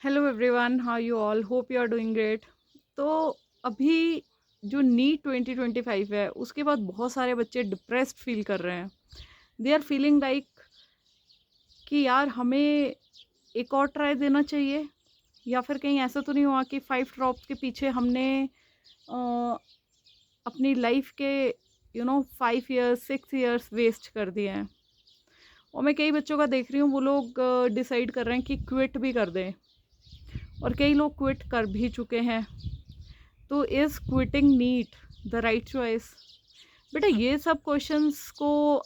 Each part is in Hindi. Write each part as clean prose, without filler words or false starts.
Hello everyone, how you all, hope you are doing great. तो अभी जो नीट 2025 है उसके बाद बहुत सारे बच्चे डिप्रेस्ड फील कर रहे हैं। दे आर फीलिंग लाइक कि यार हमें एक और ट्राई देना चाहिए, या फिर कहीं ऐसा तो नहीं हुआ कि 5 ड्रॉप्स के पीछे हमने अ, अपनी लाइफ के 5 इयर्स 6 इयर्स वेस्ट कर दिए हैं। और मैं कई बच्चों का देख रही हूँ, वो लोग डिसाइड कर रहे हैं कि क्विट भी कर दें, और कई लोग क्विट कर भी चुके हैं। तो is quitting NEET the right choice? बेटा, ये सब क्वेश्चंस को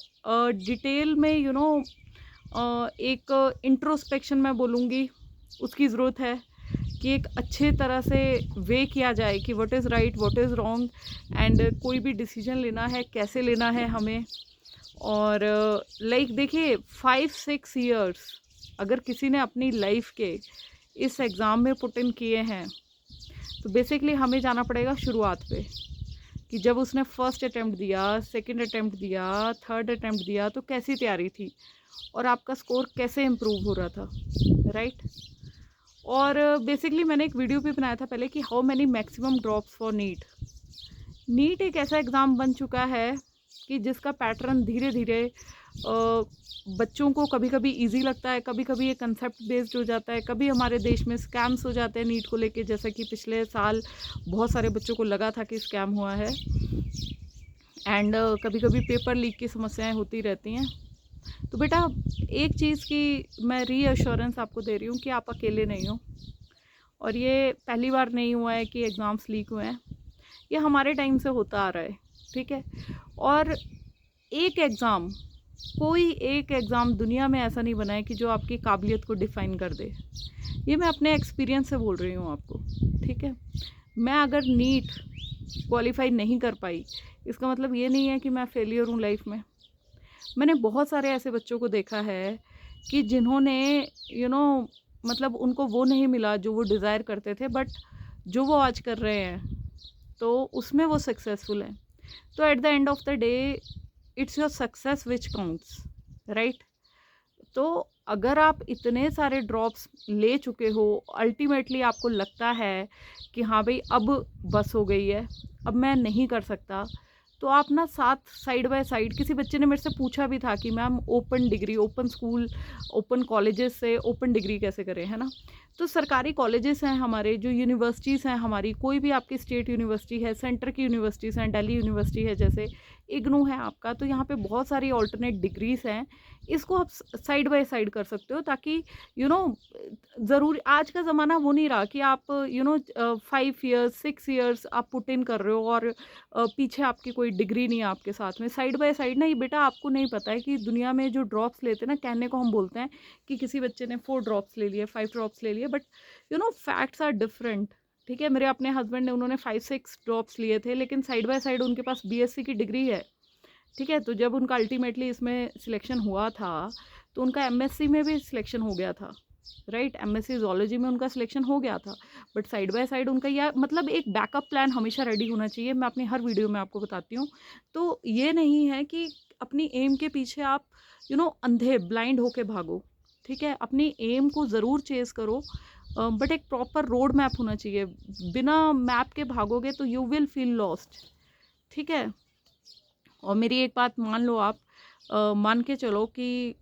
डिटेल में एक इंट्रोस्पेक्शन मैं बोलूँगी उसकी ज़रूरत है, कि एक अच्छे तरह से वे किया जाए कि what is right, what is wrong, and कोई भी डिसीजन लेना है कैसे लेना है हमें। और लाइक देखिए, 5 6 इयर्स अगर किसी ने अपनी लाइफ के इस एग्ज़ाम में पुट इन किए हैं, तो बेसिकली हमें जाना पड़ेगा शुरुआत पे, कि जब उसने फर्स्ट अटेम्प्ट दिया, सेकंड अटेम्प्ट दिया, थर्ड अटेम्प्ट दिया, तो कैसी तैयारी थी और आपका स्कोर कैसे इम्प्रूव हो रहा था, राइट? और बेसिकली मैंने एक वीडियो भी बनाया था पहले कि how many maximum drops for NEET. NEET एक ऐसा एग्ज़ाम बन चुका है कि जिसका पैटर्न धीरे धीरे बच्चों को कभी कभी इजी लगता है, कभी कभी ये कंसेप्ट बेस्ड हो जाता है, कभी हमारे देश में स्कैम्स हो जाते हैं नीट को लेके, जैसा कि पिछले साल बहुत सारे बच्चों को लगा था कि स्कैम हुआ है। एंड कभी कभी पेपर लीक की समस्याएं होती रहती हैं। तो बेटा, एक चीज़ की मैं रीअश्योरेंस आपको दे रही हूँ कि आप अकेले नहीं हो, और ये पहली बार नहीं हुआ है कि एग्ज़ाम्स लीक हुए हैं। ये हमारे टाइम से होता आ रहा है, ठीक है? और एक एग्ज़ाम, कोई एक एग्ज़ाम दुनिया में ऐसा नहीं बना है कि जो आपकी काबिलियत को डिफ़ाइन कर दे। ये मैं अपने एक्सपीरियंस से बोल रही हूँ आपको, ठीक है? मैं अगर नीट क्वालिफाई नहीं कर पाई, इसका मतलब ये नहीं है कि मैं फेलियर हूँ लाइफ में। मैंने बहुत सारे ऐसे बच्चों को देखा है कि जिन्होंने यू नो मतलब उनको वो नहीं मिला जो वो डिज़ायर करते थे, बट जो वो आज कर रहे हैं तो उसमें वो सक्सेसफुल हैं। तो at the end of the day, it's your success which counts, right? तो अगर आप इतने सारे ड्रॉप्स ले चुके हो, अल्टीमेटली आपको लगता है कि हाँ भाई, अब बस हो गई है, अब मैं नहीं कर सकता, तो आप ना साथ साइड बाय साइड, किसी बच्चे ने मेरे से पूछा भी था कि ma'am open degree, open school, open colleges से ओपन डिग्री कैसे करें, है ना? तो सरकारी कॉलेजेस हैं हमारे, जो यूनिवर्सिटीज़ हैं हमारी, कोई भी आपकी स्टेट यूनिवर्सिटी है, सेंटर की यूनिवर्सिटीज़ हैं, दिल्ली यूनिवर्सिटी है जैसे, इग्नू है आपका, तो यहाँ पे बहुत सारी ऑल्टरनेट डिग्रीज हैं। इसको आप साइड बाय साइड कर सकते हो, ताकि यू नो ज़रूरी आज का ज़माना वो नहीं रहा कि आप 5 इयर्स 6 इयर्स आप पुट इन कर रहे हो और पीछे आपकी कोई डिग्री नहीं है आपके साथ में। साइड बाय साइड ना, ये बेटा आपको नहीं पता है कि दुनिया में जो ड्रॉप्स लेते हैं ना, कहने को हम बोलते हैं कि किसी बच्चे ने 4 ड्रॉप्स ले लिए, 5 ड्रॉप्स ले लिए, बट फैक्ट्स आर डिफरेंट। ठीक है, मेरे अपने हस्बैंड ने, उन्होंने 5 6 ड्रॉप्स लिए थे, लेकिन साइड बाय साइड उनके पास बीएससी की डिग्री है। ठीक है, तो जब उनका अल्टीमेटली इसमें सिलेक्शन हुआ था, तो उनका एमएससी में भी सिलेक्शन हो गया था, राइट? एमएससी ज़ूलॉजी में उनका सिलेक्शन हो गया था। बट साइड बाय साइड उनका, यह मतलब एक बैकअप प्लान हमेशा रेडी होना चाहिए। मैं अपनी हर वीडियो में आपको बताती हूँ। तो ये नहीं है कि अपनी एम के पीछे आप अंधे ब्लाइंड होके भागो। ठीक है, अपनी एम को ज़रूर चेज़ करो, बट एक प्रॉपर रोड मैप होना चाहिए। बिना मैप के भागोगे तो यू विल फील लॉस्ट। ठीक है? और मेरी एक बात मान लो आप, मान के चलो कि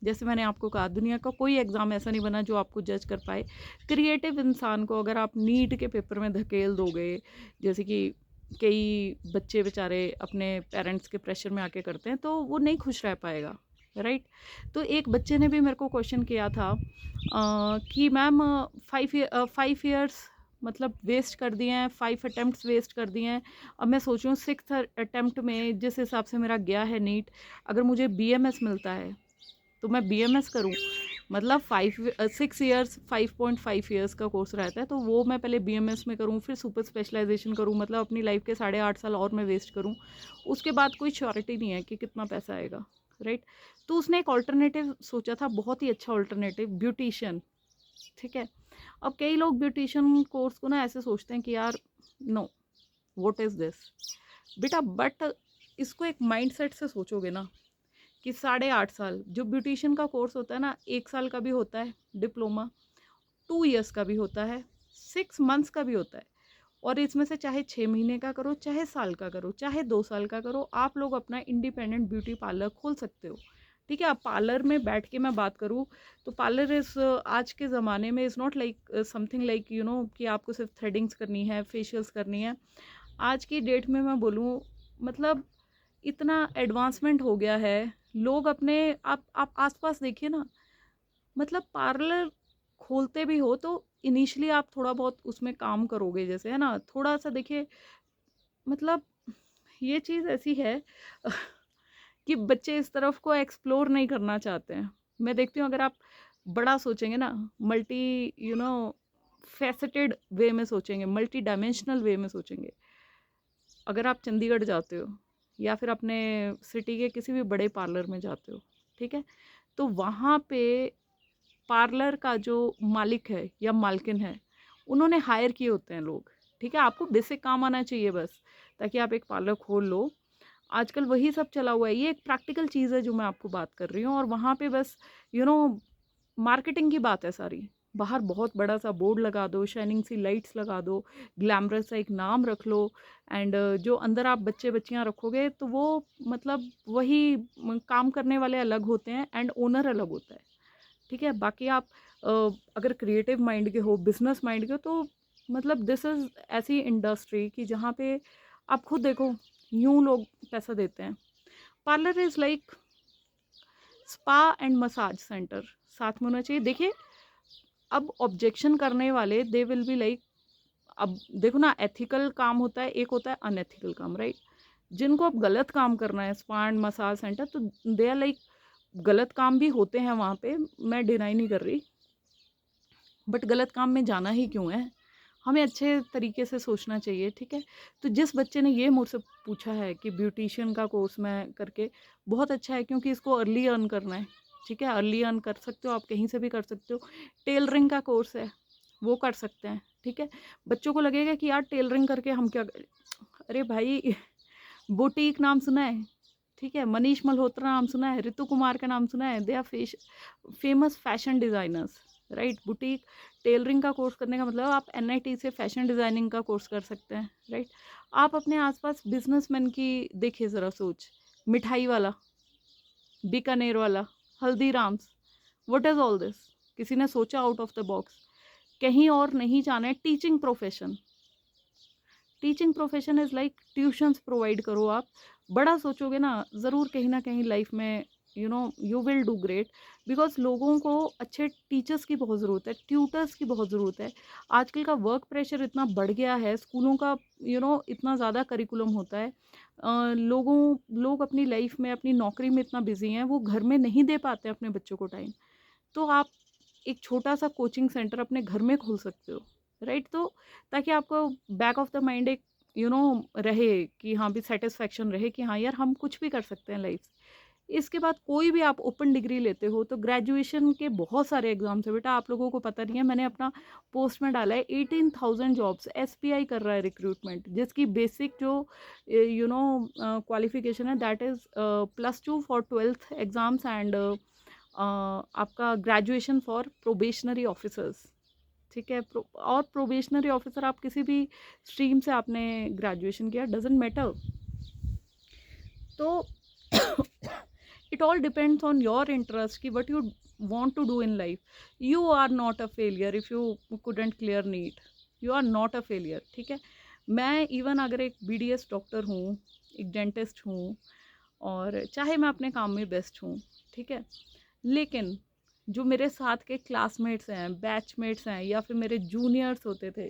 जैसे मैंने आपको कहा, दुनिया का कोई एग्ज़ाम ऐसा नहीं बना जो आपको जज कर पाए। क्रिएटिव इंसान को अगर आप नीट के पेपर में धकेल दोगे, जैसे कि कई बच्चे बेचारे अपने पेरेंट्स के प्रेशर में आके करते हैं, तो वो नहीं खुश रह पाएगा, राइट? तो एक बच्चे ने भी मेरे को क्वेश्चन किया था कि मैम 5 इयर्स मतलब वेस्ट कर दिए हैं, 5 अटेम्प्ट्स वेस्ट कर दिए हैं। अब मैं सोच रही हूँ 6th अटेम्प्ट में जिस हिसाब से मेरा गया है नीट, अगर मुझे बीएमएस मिलता है तो मैं बीएमएस करूँ। मतलब 6 इयर्स 5.5 इयर्स का कोर्स रहता है, तो वो मैं पहले बीएमएस में करूँ, फिर सुपर स्पेशलाइजेशन करूँ, मतलब अपनी लाइफ के 8.5 साल और मैं वेस्ट करूँ। उसके बाद कोई श्योरिटी नहीं है कि कितना पैसा आएगा, राइट? तो उसने एक ऑल्टरनेटिव सोचा था, बहुत ही अच्छा ऑल्टरनेटिव, ब्यूटिशियन। ठीक है, अब कई लोग ब्यूटिशियन कोर्स को ना ऐसे सोचते हैं कि यार, नो, व्हाट इज़ दिस बेटा, बट इसको एक माइंडसेट से सोचोगे ना, कि 8.5 साल जो ब्यूटिशियन का कोर्स होता है ना, 1 साल का भी होता है डिप्लोमा, 2 ईयर्स का भी होता है, 6 मंथ्स का भी होता है, और इसमें से चाहे 6 महीने का करो, चाहे साल का करो, चाहे 2 साल का करो, आप लोग अपना इंडिपेंडेंट ब्यूटी पार्लर खोल सकते हो। ठीक है? अब पार्लर में बैठ के मैं बात करूँ, तो पार्लर इज़ आज के ज़माने में is not like something like कि आपको सिर्फ थ्रेडिंग्स करनी है, फेशियल्स करनी है। आज की डेट में मैं बोलूँ, मतलब इतना एडवांसमेंट हो गया है, लोग अपने आप आस-पास देखिए ना, मतलब पार्लर खोलते भी हो तो इनिशियली आप थोड़ा बहुत उसमें काम करोगे, जैसे है ना, थोड़ा-सा देखिए, मतलब ये चीज़ ऐसी है कि बच्चे इस तरफ को एक्सप्लोर नहीं करना चाहते हैं। मैं देखती हूँ, अगर आप बड़ा सोचेंगे ना, मल्टी यू नो फैसेटेड वे में सोचेंगे, मल्टी डायमेंशनल वे में सोचेंगे, अगर आप चंडीगढ़ जाते हो या फिर अपने सिटी के किसी भी बड़े पार्लर में जाते हो, ठीक है? तो वहाँ पे पार्लर का जो मालिक है या मालकिन है, उन्होंने हायर किए होते हैं लोग, ठीक है? आपको बेसिक काम आना चाहिए बस, ताकि आप एक पार्लर खोल लो। आजकल वही सब चला हुआ है, ये एक प्रैक्टिकल चीज़ है जो मैं आपको बात कर रही हूँ, और वहाँ पे बस यू नो मार्केटिंग की बात है सारी। बाहर बहुत बड़ा सा बोर्ड लगा दो, शाइनिंग सी लाइट्स लगा दो, ग्लैमरस सा एक नाम रख लो, एंड जो अंदर आप बच्चे बच्चियाँ रखोगे तो वो, मतलब वही काम करने वाले अलग होते हैं एंड ओनर अलग होता है। ठीक है? बाकी आप अ, अगर क्रिएटिव माइंड के हो, बिजनेस माइंड के हो, तो मतलब दिस इज़ ऐसी इंडस्ट्री कि जहाँ पे आप खुद देखो, यूँ लोग पैसा देते हैं। Parlour is like spa and massage centre साथ में होना चाहिए। देखिए, अब ऑब्जेक्शन करने वाले दे विल बी लाइक, अब देखो ना, एथिकल काम होता है, एक होता है अनएथिकल काम, राइट? जिनको अब गलत काम करना है, स्पा एंड मसाज सेंटर, तो दे आर लाइक, गलत काम भी होते हैं वहाँ पे, मैं डिनाई नहीं कर रही, बट गलत काम में जाना ही क्यों है? हमें अच्छे तरीके से सोचना चाहिए, ठीक है? तो जिस बच्चे ने ये मुझसे पूछा है कि ब्यूटिशियन का कोर्स मैं करके, बहुत अच्छा है, क्योंकि इसको अर्ली अर्न करना है, ठीक है? अर्ली अर्न कर सकते हो, आप कहीं से भी कर सकते हो। टेलरिंग का कोर्स है, वो कर सकते हैं, ठीक है? बच्चों को लगेगा कि यार टेलरिंग करके हम क्या करें? अरे भाई, बुटीक नाम सुना है? ठीक है? मनीष मल्होत्रा नाम सुना है? रितु कुमार का नाम सुना है? They are famous fashion designers, right? Boutique tailoring का कोर्स करने का मतलब आप एनआईटी से फैशन डिज़ाइनिंग का कोर्स कर सकते हैं, राइट? आप अपने आसपास बिजनेसमैन की देखिए ज़रा सोच, मिठाई वाला, बीकानेर वाला, Haldiram's, what is all this? किसी ने सोचा आउट ऑफ द बॉक्स? कहीं और नहीं जाना है। Teaching profession, teaching profession is like tuitions provide करो आप। बड़ा सोचोगे ना, ज़रूर कहीं ना कहीं लाइफ में you will do great, because लोगों को अच्छे टीचर्स की बहुत ज़रूरत है, ट्यूटर्स की बहुत ज़रूरत है। आजकल का वर्क प्रेशर इतना बढ़ गया है, स्कूलों का इतना ज़्यादा करिकुलम होता है, लोग अपनी लाइफ में, अपनी नौकरी में इतना बिजी हैं, वो घर में नहीं दे पाते अपने बच्चों को टाइम। तो आप एक छोटा सा कोचिंग सेंटर अपने घर में खोल सकते हो, राइट? तो ताकि आपको बैक ऑफ द माइंड एक रहे कि हाँ भी सेटिस्फेक्शन रहे कि हाँ यार, हम कुछ भी कर सकते हैं लाइफ से। इसके बाद कोई भी आप ओपन डिग्री लेते हो तो ग्रेजुएशन के बहुत सारे एग्जाम्स है बेटा, आप लोगों को पता नहीं है। मैंने अपना पोस्ट में डाला है 18,000 जॉब्स, एसपीआई कर रहा है रिक्रूटमेंट, जिसकी बेसिक जो क्वालिफिकेशन है that is +2 for 12th exams and आपका ग्रेजुएशन फॉर प्रोबेशनरी ऑफिसर्स, ठीक है? और प्रोबेशनरी ऑफिसर आप किसी भी स्ट्रीम से आपने ग्रेजुएशन किया, डजेंट मैटर। तो it all depends on your interest कि what you want to do in life. You are not a failure if you couldn't clear NEET, you are not a failure, ठीक है? मैं इवन अगर एक बीडीएस डॉक्टर हूँ, एक डेंटिस्ट हूँ, और चाहे मैं अपने काम में बेस्ट हूँ, ठीक है, लेकिन जो मेरे साथ के क्लासमेट्स हैं, बैचमेट्स हैं, या फिर मेरे जूनियर्स होते थे,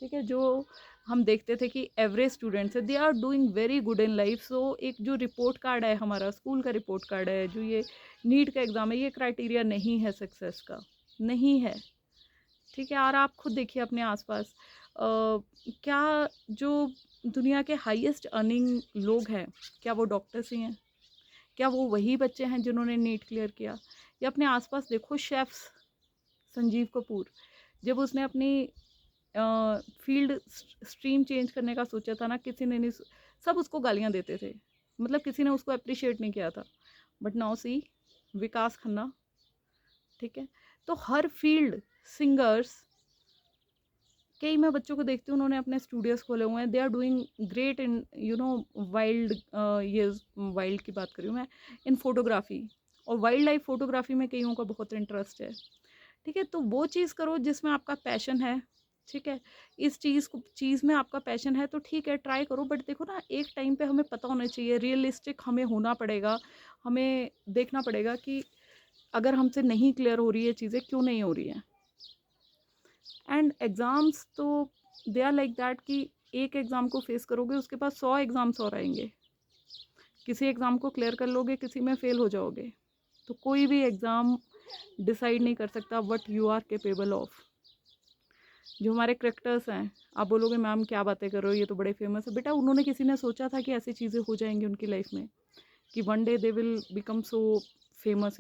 ठीक है, जो हम देखते थे कि एवरेज स्टूडेंट्स है, they are doing very good in life. So एक जो रिपोर्ट कार्ड है, हमारा स्कूल का रिपोर्ट कार्ड है, जो ये नीट का एग्ज़ाम है, ये क्राइटेरिया नहीं है सक्सेस का, नहीं है, ठीक है? और आप खुद देखिए अपने आसपास, क्या जो दुनिया के हाईएस्ट अर्निंग लोग हैं, क्या वो डॉक्टर्स ही हैं? क्या वो वही बच्चे हैं जिन्होंने नीट क्लियर किया? या अपने आसपास देखो, शेफ्स, संजीव कपूर, जब उसने अपनी फील्ड स्ट्रीम चेंज करने का सोचा था ना, किसी ने नहीं, सब उसको गालियां देते थे, मतलब किसी ने उसको अप्रिशिएट नहीं किया था। बट नाउ सी विकास खन्ना, ठीक है? तो हर फील्ड सिंगर्स, कई मैं बच्चों को देखती हूँ उन्होंने अपने स्टूडियोज़ खोले हुए हैं, they are doing great in wild, ये वाइल्ड की बात कर रही हूँ मैं, इन फोटोग्राफी, और वाइल्ड लाइफ फोटोग्राफी में कईयों का बहुत इंटरेस्ट है। ठीक है, तो वो चीज़ करो जिसमें आपका पैशन है। ठीक है, इस चीज़ में आपका पैशन है तो ठीक है, ट्राई करो, बट देखो ना, एक टाइम पे हमें पता होना चाहिए, रियलिस्टिक हमें होना पड़ेगा, हमें देखना पड़ेगा कि अगर हमसे नहीं क्लियर हो रही है चीज़ें, क्यों नहीं हो रही हैं। एंड एग्ज़ाम्स तो दे आर लाइक दैट कि एक एग्ज़ाम को फेस करोगे, उसके बाद 100 एग्ज़ाम्स और आएंगे, किसी एग्ज़ाम को क्लियर कर लोगे, किसी में फेल हो जाओगे। तो कोई भी एग्ज़ाम डिसाइड नहीं कर सकता what you are capable of. जो हमारे क्रिकेटर्स हैं, आप बोलोगे मैम क्या बातें कर रहे हो, ये तो बड़े फेमस है। बेटा, उन्होंने, किसी ने सोचा था कि ऐसी चीज़ें हो जाएंगी उनकी लाइफ में, कि one day they will become so famous,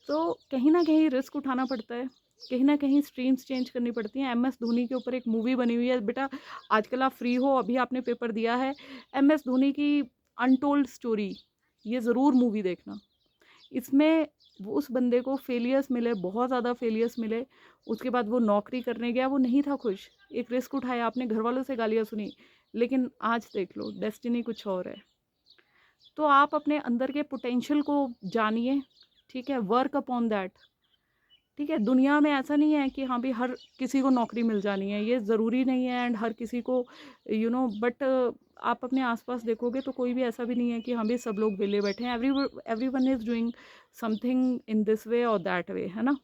तो कहीं ना कहीं रिस्क उठाना पड़ता है, कहीं ना कहीं स्ट्रीम्स चेंज करनी पड़ती हैं। MS धोनी के ऊपर एक मूवी बनी हुई है बेटा, आजकल आप फ्री हो, अभी आपने पेपर दिया है, MS धोनी की अनटोल्ड स्टोरी, ये ज़रूर मूवी देखना। इसमें उस बंदे को फेलियर्स मिले, बहुत ज़्यादा फेलियर्स मिले, उसके बाद वो नौकरी करने गया, वो नहीं था खुश, एक रिस्क उठाया, आपने घर वालों से गालियाँ सुनी, लेकिन आज देख लो, डेस्टिनी कुछ और है। तो आप अपने अंदर के पोटेंशियल को जानिए, ठीक है, वर्क अपॉन दैट। ठीक है, दुनिया में ऐसा नहीं है कि हाँ भी हर किसी को नौकरी मिल जानी है, ये ज़रूरी नहीं है, एंड हर किसी को बट आप अपने आसपास देखोगे तो कोई भी ऐसा भी नहीं है कि हाँ भी सब लोग विले बैठे हैं, every one is doing something in this way और दैट वे, है ना।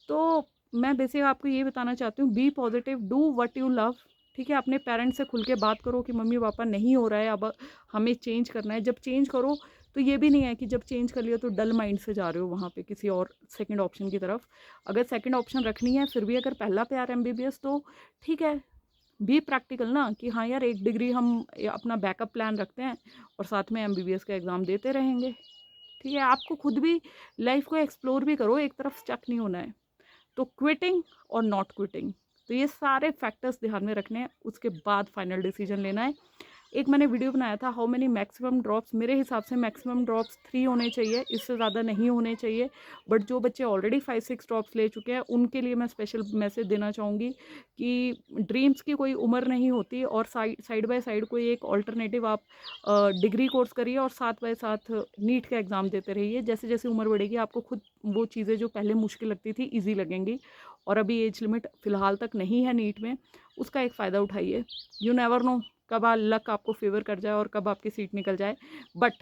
तो मैं बेसिक आपको ये बताना चाहती हूँ, be positive, do what you love. ठीक है, अपने पेरेंट्स से खुल के बात करो कि मम्मी पापा नहीं हो रहा है, अब हमें चेंज करना है। जब चेंज करो तो ये भी नहीं है कि जब चेंज कर लिया तो डल माइंड से जा रहे हो वहाँ पे किसी और सेकंड ऑप्शन की तरफ। अगर सेकंड ऑप्शन रखनी है, फिर भी अगर पहला प्यार MBBS, तो ठीक है, बी प्रैक्टिकल ना, कि हाँ यार, एक डिग्री हम अपना बैकअप प्लान रखते हैं और साथ में MBBS का एग्ज़ाम देते रहेंगे। ठीक है, आपको खुद भी लाइफ को एक्सप्लोर भी करो, एक तरफ स्टक नहीं होना है। तो क्विटिंग और नॉट क्विटिंग, तो ये सारे फैक्टर्स ध्यान में रखने हैं, उसके बाद फाइनल डिसीजन लेना है। एक मैंने वीडियो बनाया था, हाउ मेनी मैक्सिमम ड्रॉप्स, मेरे हिसाब से मैक्सिमम ड्रॉप्स 3 होने चाहिए, इससे ज़्यादा नहीं होने चाहिए। बट जो बच्चे ऑलरेडी 5-6 ड्रॉप्स ले चुके हैं, उनके लिए मैं स्पेशल मैसेज देना चाहूँगी कि ड्रीम्स की कोई उम्र नहीं होती, और साइड बाय साइड कोई एक ऑल्टरनेटिव आप डिग्री कोर्स करिए, और साथ बाय साथ नीट का एग्ज़ाम देते रहिए। जैसे जैसे उम्र बढ़ेगी, आपको खुद वो चीज़ें जो पहले मुश्किल लगती थी ईजी लगेंगी। और अभी एज लिमिट फ़िलहाल तक नहीं है नीट में, उसका एक फ़ायदा उठाइए। यू नेवर नो, कब लक आपको फेवर कर जाए और कब आपकी सीट निकल जाए। बट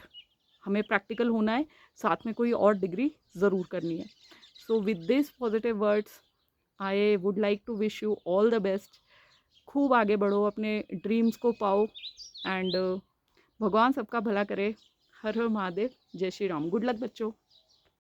हमें प्रैक्टिकल होना है, साथ में कोई और डिग्री ज़रूर करनी है। So with this positive words, I would like to wish you all the best. खूब आगे बढ़ो, अपने ड्रीम्स को पाओ, एंड भगवान सबका भला करे। हर हर महादेव, जय श्री राम। गुड लक बच्चों।